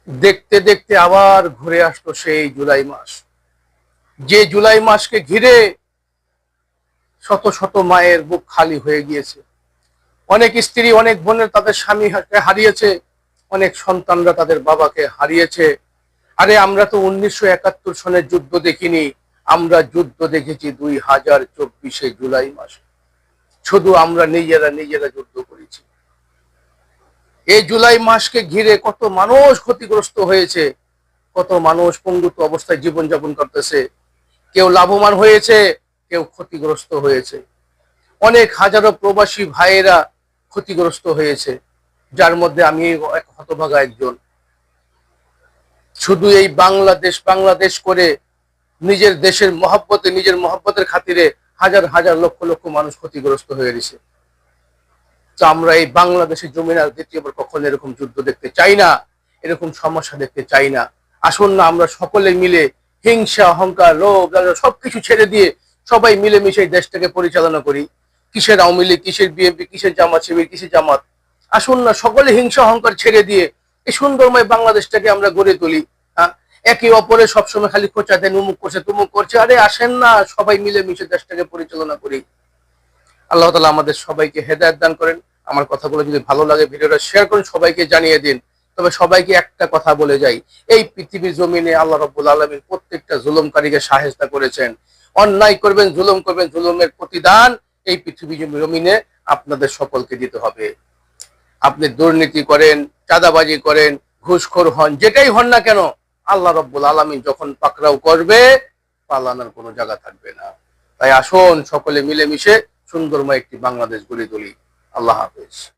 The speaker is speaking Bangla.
দেখতে দেখতে আবার ঘুরে আসলো সেই জুলাই মাস, যে জুলাই মাসকে ঘিরে শত শত মায়ের বুক খালি হয়ে গিয়েছে। অনেক স্ত্রী, অনেক বোনের তাদের স্বামীকে হারিয়েছে, অনেক সন্তানরা তাদের বাবাকে হারিয়েছে। আরে আমরা তো 1971 সনের যুদ্ধ দেখিনি, আমরা যুদ্ধ দেখেছি 2024 জুলাই মাসে। শুধু আমরা নিজেরা নিজেরা যুদ্ধ করেছি। এই জুলাই মাসকে ঘিরে কত মানুষ ক্ষতিগ্রস্ত হয়েছে, কত মানুষ পঙ্গুত্ব অবস্থায় জীবনযাপন করতেছে। কেউ লাভবান হয়েছে, কেউ ক্ষতিগ্রস্ত হয়েছে। অনেক হাজারো প্রবাসী ভাইয়েরা ক্ষতিগ্রস্ত হয়েছে, যার মধ্যে আমি এক হতভাগা একজন। শুধু এই বাংলাদেশ বাংলাদেশ করে নিজের দেশের মহব্বতে, নিজের মহব্বতের খাতিরে হাজার হাজার লক্ষ লক্ষ মানুষ ক্ষতিগ্রস্ত হয়ে গেছে। তো আমরা এই বাংলাদেশের জমিন আর দ্বিতীয়বার কখনো এরকম যুদ্ধ দেখতে চাই না, এরকম সমস্যা দেখতে চাই না। আসুন না আমরা সকলে মিলে হিংসা, অহংকার, লোভ, সবকিছু ছেড়ে দিয়ে সবাই মিলেমিশে দেশটাকে পরিচালনা করি। কিসের আওয়ামী লীগ, কিসের বিএনপি, কিসের জামাত শিবির, কিসের জামাত। আসুন না সকলে হিংসা অহংকার ছেড়ে দিয়ে এই সুন্দরময় বাংলাদেশটাকে আমরা গড়ে তুলি। হ্যাঁ, একে অপরে সবসময় খালি খোঁচা দেন, উমুক করছে তুমুক করছে। আরে আসেন না সবাই মিলেমিশে দেশটাকে পরিচালনা করি। আল্লাহ তাআলা আমাদের সবাইকে হেদায়েত দান করেন। আমার কথাগুলো যদি ভালো লাগে ভিডিওটা শেয়ার করুন, সবাইকে জানিয়ে দিন। তবে সবাইকে একটা কথা বলে যাই, এই পৃথিবীর জমিনে আল্লাহ রাব্বুল আলামিন প্রত্যেকটা জুলুমকারীকে শায়েস্তা করেছেন। অন্যায় করবেন, জুলুম করবেন, জুলুমের প্রতিদান এই পৃথিবী জমিনে আপনাদের সকলকে দিতে হবে। আপনি দুর্নীতি করেন, চাঁদাবাজি করেন, ঘুষখোর হন, যেটাই হন না কেন, আল্লাহ রাব্বুল আলামিন যখন পাকড়াও করবে, পালানোর কোনো জায়গা থাকবে না। তাই আসুন সকলে মিলেমিশে সুন্দরময় একটি বাংলাদেশ গড়ে তুলি। আল্লাহ হাফেজ।